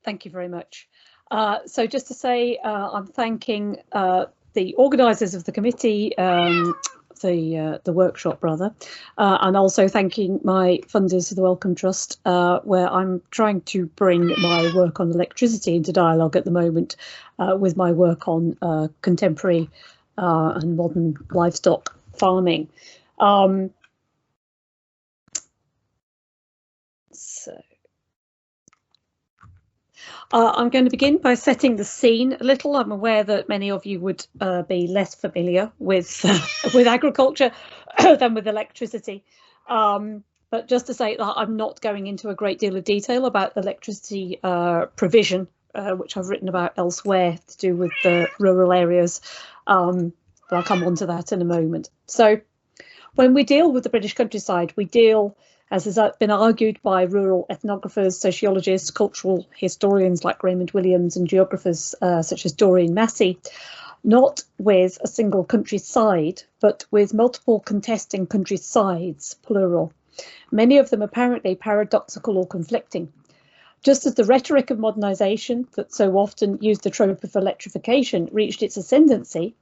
Thank you very much. So just to say, I'm thanking the organisers of the committee, the workshop rather, and also thanking my funders of the Wellcome Trust, where I'm trying to bring my work on electricity into dialogue at the moment with my work on contemporary and modern livestock farming. I'm going to begin by setting the scene a little. I'm aware that many of you would be less familiar with with agriculture than with electricity. But just to say that I'm not going into a great deal of detail about electricity provision, which I've written about elsewhere to do with the rural areas. But I'll come on to that in a moment. So when we deal with the British countryside, we deal, as has been argued by rural ethnographers, sociologists, cultural historians like Raymond Williams, and geographers such as Doreen Massey, not with a single countryside, but with multiple contesting countrysides, plural, many of them apparently paradoxical or conflicting. Just as the rhetoric of modernisation that so often used the trope of electrification reached its ascendancy,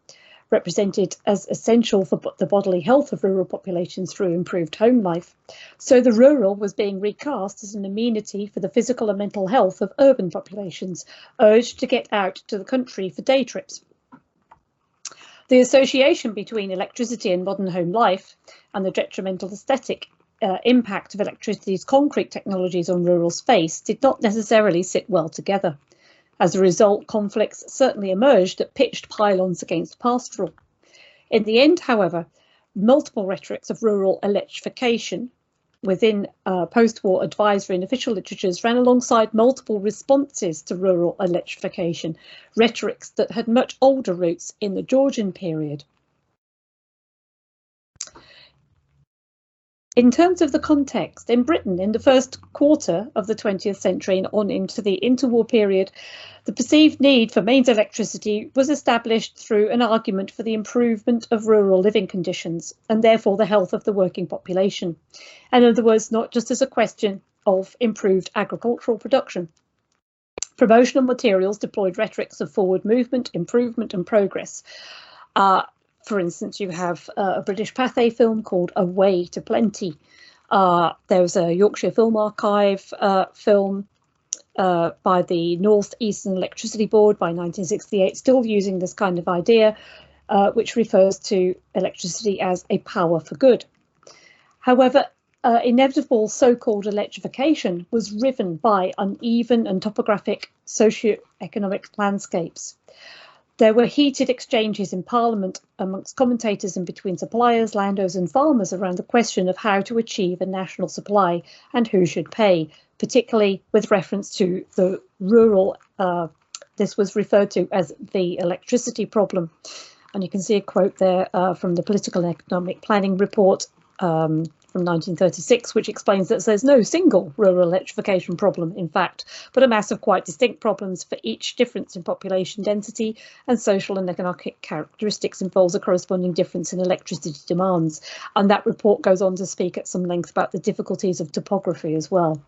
represented as essential for the bodily health of rural populations through improved home life, so the rural was being recast as an amenity for the physical and mental health of urban populations, urged to get out to the country for day trips. The association between electricity and modern home life and the detrimental aesthetic impact of electricity's concrete technologies on rural space did not necessarily sit well together. As a result, conflicts certainly emerged that pitched pylons against pastoral. In the end, however, multiple rhetorics of rural electrification within post-war advisory and official literatures ran alongside multiple responses to rural electrification, rhetorics that had much older roots in the Georgian period. In terms of the context, in Britain, in the first quarter of the 20th century and on into the interwar period, the perceived need for mains electricity was established through an argument for the improvement of rural living conditions and therefore the health of the working population. In other words, not just as a question of improved agricultural production. Promotional materials deployed rhetorics of forward movement, improvement and progress. For instance, you have a British Pathé film called A Way to Plenty. There was a Yorkshire Film Archive film by the North Eastern Electricity Board by 1968, still using this kind of idea, which refers to electricity as a power for good. However, inevitable so-called electrification was riven by uneven and topographic socio-economic landscapes. There were heated exchanges in Parliament amongst commentators and between suppliers, landowners and farmers around the question of how to achieve a national supply and who should pay, particularly with reference to the rural, this was referred to as the electricity problem. And you can see a quote there from the Political and Economic Planning Report from 1936, which explains that there's no single rural electrification problem, in fact, but a mass of quite distinct problems for each difference in population density and social and economic characteristics involves a corresponding difference in electricity demands. And that report goes on to speak at some length about the difficulties of topography as well.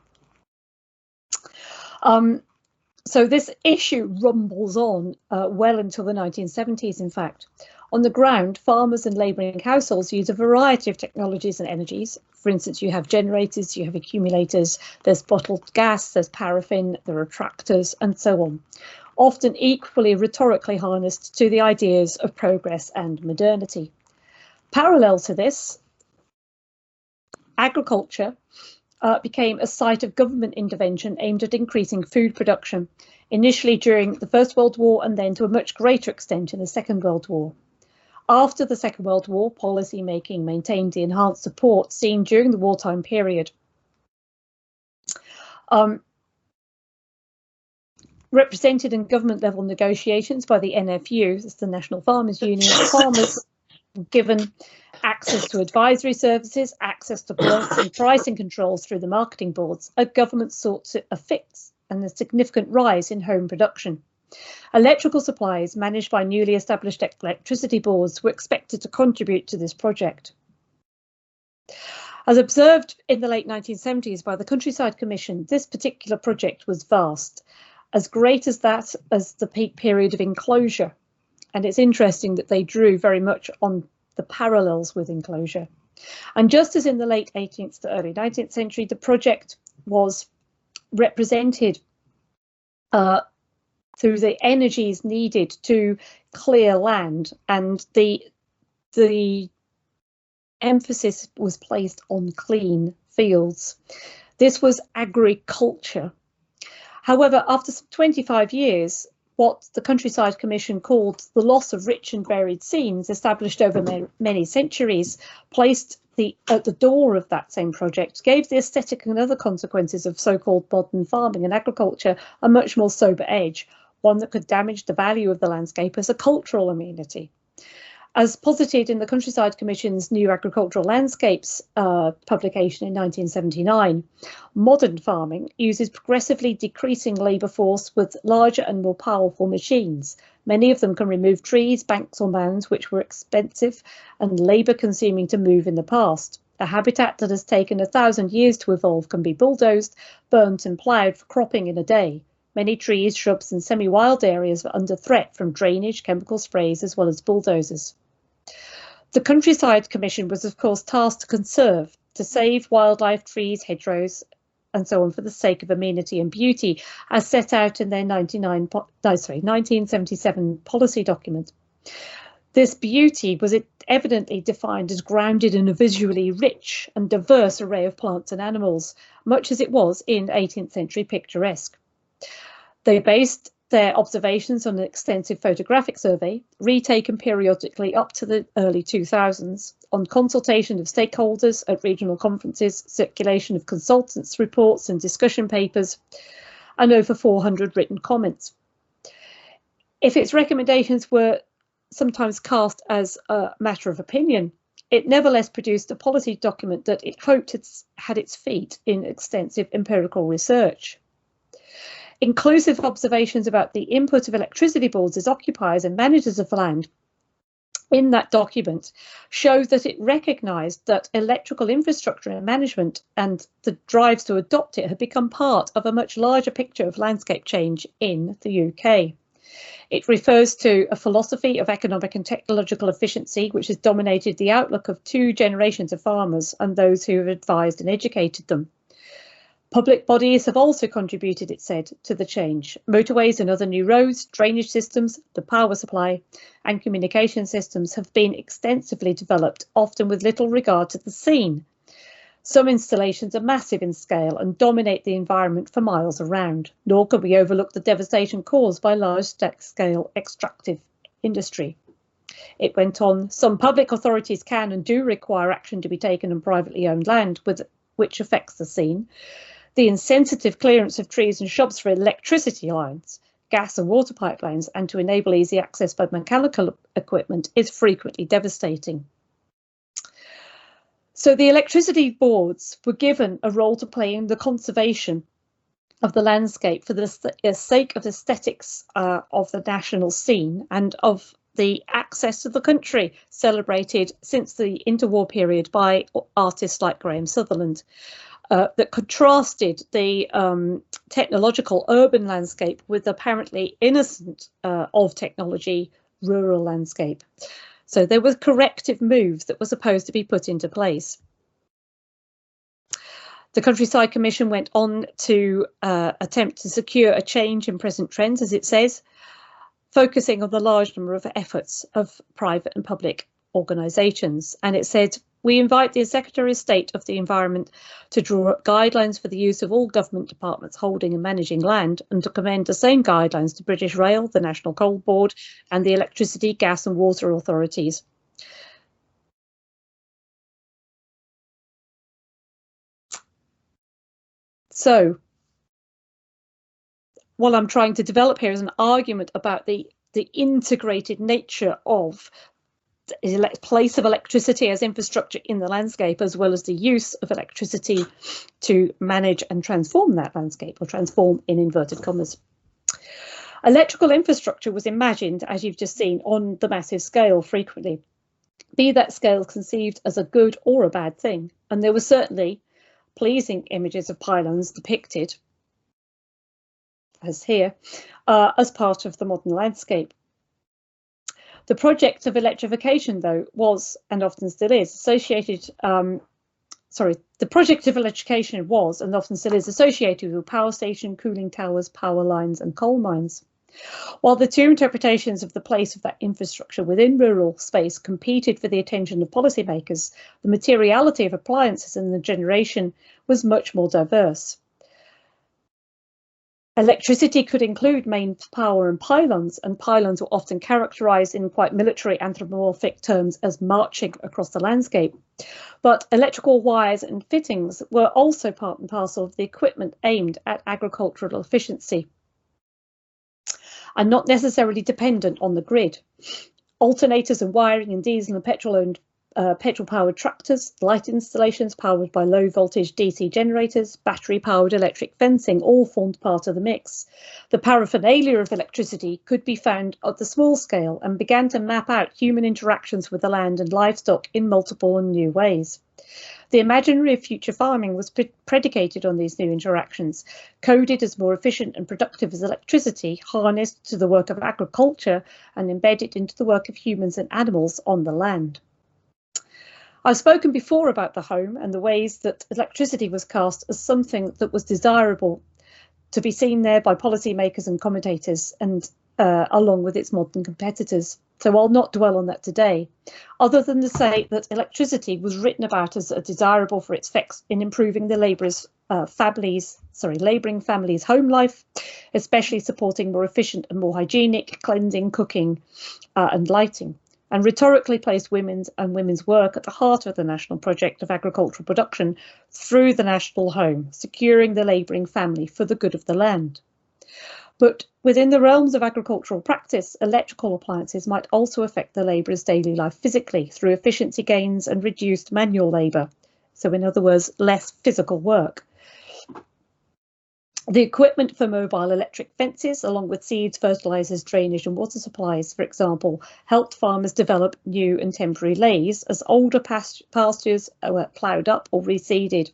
So this issue rumbles on well until the 1970s, in fact. On the ground, farmers and labouring households use a variety of technologies and energies. For instance, you have generators, you have accumulators, there's bottled gas, there's paraffin, there are tractors, and so on, often equally rhetorically harnessed to the ideas of progress and modernity. Parallel to this, agriculture became a site of government intervention aimed at increasing food production, initially during the First World War and then to a much greater extent in the Second World War. After the Second World War, policy making maintained the enhanced support seen during the wartime period. Represented in government level negotiations by the NFU, that's the National Farmers Union, farmers were given access to advisory services, access to plots and pricing controls through the marketing boards. A government sought to affix and a significant rise in home production. Electrical supplies managed by newly established electricity boards were expected to contribute to this project. As observed in the late 1970s by the Countryside Commission, this particular project was vast. as great as that as the peak period of enclosure. And it's interesting that they drew very much on the parallels with enclosure. And just as in the late 18th to early 19th century, the project was represented through the energies needed to clear land, and the emphasis was placed on clean fields. This was agriculture. However, after 25 years, what the Countryside Commission called the loss of rich and varied scenes, established over many centuries, placed at the door of that same project, gave the aesthetic and other consequences of so-called modern farming and agriculture a much more sober edge, one that could damage the value of the landscape as a cultural amenity. As posited in the Countryside Commission's New Agricultural Landscapes publication in 1979, modern farming uses progressively decreasing labour force with larger and more powerful machines. Many of them can remove trees, banks or mounds which were expensive and labour consuming to move in the past. A habitat that has taken 1,000 years to evolve can be bulldozed, burnt and ploughed for cropping in a day. Many trees, shrubs and semi-wild areas are under threat from drainage, chemical sprays as well as bulldozers. The Countryside Commission was of course tasked to conserve, to save wildlife, trees, hedgerows and so on for the sake of amenity and beauty, as set out in their 1977 policy document. This beauty was evidently defined as grounded in a visually rich and diverse array of plants and animals, much as it was in 18th century picturesque. They based their observations on an extensive photographic survey, retaken periodically up to the early 2000s, on consultation of stakeholders at regional conferences, circulation of consultants' reports and discussion papers, and over 400 written comments. If its recommendations were sometimes cast as a matter of opinion, it nevertheless produced a policy document that it hoped had its feet in extensive empirical research. Inclusive observations about the input of electricity boards as occupiers and managers of land in that document show that it recognised that electrical infrastructure and management and the drives to adopt it had become part of a much larger picture of landscape change in the UK. It refers to a philosophy of economic and technological efficiency which has dominated the outlook of 2 generations of farmers and those who have advised and educated them. Public bodies have also contributed, it said, to the change. Motorways and other new roads, drainage systems, the power supply and communication systems have been extensively developed, often with little regard to the scene. Some installations are massive in scale and dominate the environment for miles around, nor can we overlook the devastation caused by large-scale extractive industry. It went on, some public authorities can and do require action to be taken on privately owned land which affects the scene. The insensitive clearance of trees and shrubs for electricity lines, gas and water pipelines, and to enable easy access by mechanical equipment is frequently devastating. So the electricity boards were given a role to play in the conservation of the landscape for the sake of aesthetics of the national scene and of the access to the country celebrated since the interwar period by artists like Graham Sutherland. That contrasted the technological urban landscape with apparently innocent of technology rural landscape. So there were corrective moves that were supposed to be put into place. The Countryside Commission went on to attempt to secure a change in present trends, as it says, focusing on the large number of efforts of private and public organisations. And it said, we invite the Secretary of State of the Environment to draw up guidelines for the use of all government departments holding and managing land and to commend the same guidelines to British Rail, the National Coal Board and the Electricity, Gas and Water Authorities. So what I'm trying to develop here is an argument about the integrated nature of the place of electricity as infrastructure in the landscape, as well as the use of electricity to manage and transform that landscape, or transform in inverted commas. Electrical infrastructure was imagined, as you've just seen, on the massive scale frequently, be that scale conceived as a good or a bad thing. And there were certainly pleasing images of pylons depicted. as here, as part of the modern landscape. The project of electrification, though, was, and often still is, associated the project of electrification was and often still is associated with power station, cooling towers, power lines and coal mines. While the two interpretations of the place of that infrastructure within rural space competed for the attention of policymakers, the materiality of appliances and the generation was much more diverse. Electricity could include main power and pylons were often characterised in quite military anthropomorphic terms as marching across the landscape. But electrical wires and fittings were also part and parcel of the equipment aimed at agricultural efficiency and not necessarily dependent on the grid. Alternators and wiring in diesel and petrol-powered tractors, light installations powered by low-voltage DC generators, battery-powered electric fencing all formed part of the mix. The paraphernalia of electricity could be found at the small scale and began to map out human interactions with the land and livestock in multiple and new ways. The imaginary of future farming was predicated on these new interactions, coded as more efficient and productive as electricity, harnessed to the work of agriculture and embedded into the work of humans and animals on the land. I've spoken before about the home and the ways that electricity was cast as something that was desirable to be seen there by policymakers and commentators, and along with its modern competitors. So I'll not dwell on that today, other than to say that electricity was written about as desirable for its effects in improving the labouring families' home life, especially supporting more efficient and more hygienic cleansing, cooking and lighting, and rhetorically placed women's work at the heart of the national project of agricultural production through the national home, securing the labouring family for the good of the land. But within the realms of agricultural practice, electrical appliances might also affect the labourer's daily life physically through efficiency gains and reduced manual labour. So in other words, less physical work. The equipment for mobile electric fences, along with seeds, fertilisers, drainage and water supplies, for example, helped farmers develop new and temporary lays as older pastures were ploughed up or reseeded,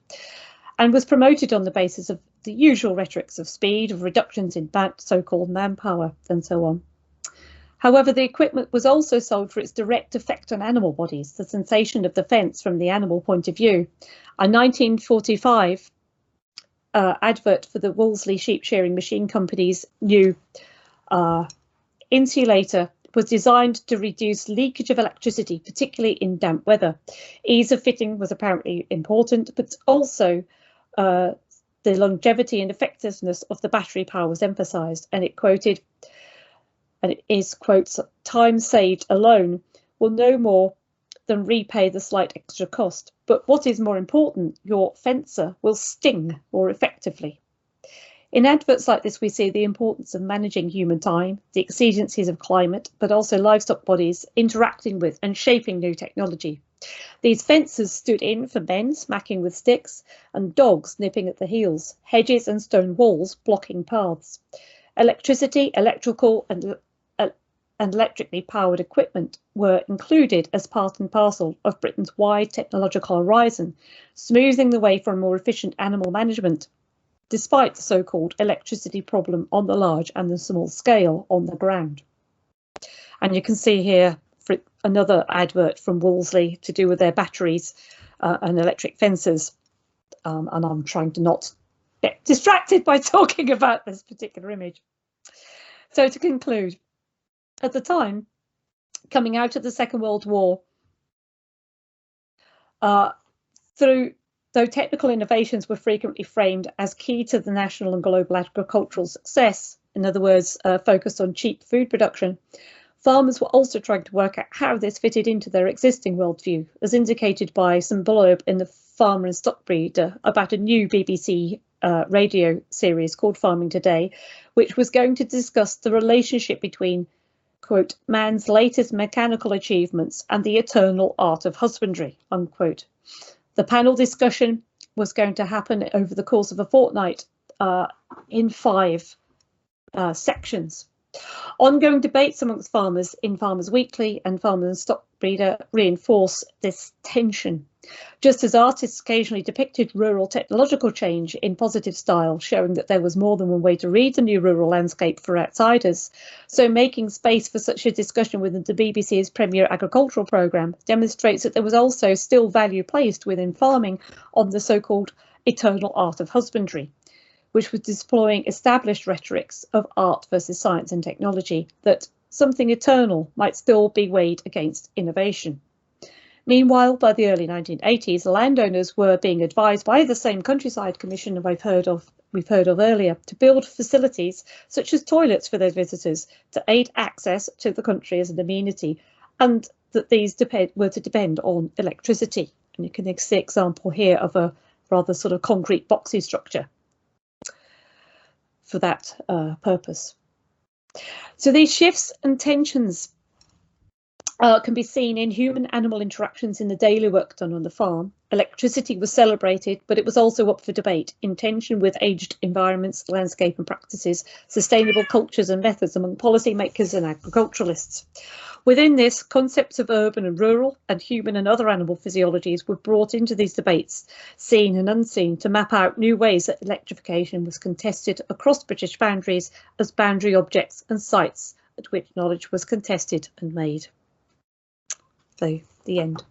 and was promoted on the basis of the usual rhetorics of speed, of reductions in so-called manpower, and so on. However, the equipment was also sold for its direct effect on animal bodies, the sensation of the fence from the animal point of view. A 1945 advert for the Wolseley Sheep Shearing Machine Company's new insulator was designed to reduce leakage of electricity, particularly in damp weather. Ease of fitting was apparently important, but also the longevity and effectiveness of the battery power was emphasised, and it quoted, and it is, quotes, "Time saved alone will no more than repay the slight extra cost. But what is more important, your fencer will sting more effectively." In adverts like this, we see the importance of managing human time, the exigencies of climate, but also livestock bodies interacting with and shaping new technology. These fences stood in for men smacking with sticks and dogs nipping at the heels, hedges and stone walls blocking paths. Electricity, electrical and electrically powered equipment were included as part and parcel of Britain's wide technological horizon, smoothing the way for a more efficient animal management, despite the so-called electricity problem on the large and the small scale on the ground. And you can see here another advert from Wolseley to do with their batteries and electric fences. And I'm trying to not get distracted by talking about this particular image. So to conclude, at the time, coming out of the Second World War, though technical innovations were frequently framed as key to the national and global agricultural success, in other words, focused on cheap food production, farmers were also trying to work out how this fitted into their existing worldview, as indicated by some blurb in the Farmer and Stock Breeder about a new BBC radio series called Farming Today, which was going to discuss the relationship between, quote, man's latest mechanical achievements and the eternal art of husbandry, unquote. The panel discussion was going to happen over the course of a fortnight in 5 sections. Ongoing debates amongst farmers in Farmers Weekly and Farmer and Stock Breeder reinforce this tension. Just as artists occasionally depicted rural technological change in positive style, showing that there was more than one way to read the new rural landscape for outsiders, so making space for such a discussion within the BBC's premier agricultural programme demonstrates that there was also still value placed within farming on the so-called eternal art of husbandry, which was deploying established rhetorics of art versus science and technology, that something eternal might still be weighed against innovation. Meanwhile, by the early 1980s, landowners were being advised by the same Countryside Commission we've heard of earlier to build facilities such as toilets for their visitors to aid access to the country as an amenity, and that these were to depend on electricity. And you can see an example here of a rather sort of concrete boxy structure for that purpose. So these shifts and tensions can be seen in human-animal interactions in the daily work done on the farm. Electricity was celebrated, but it was also up for debate in tension with aged environments, landscape and practices, sustainable cultures and methods among policymakers and agriculturalists. Within this, concepts of urban and rural and human and other animal physiologies were brought into these debates, seen and unseen, to map out new ways that electrification was contested across British boundaries as boundary objects and sites at which knowledge was contested and made. So, the end.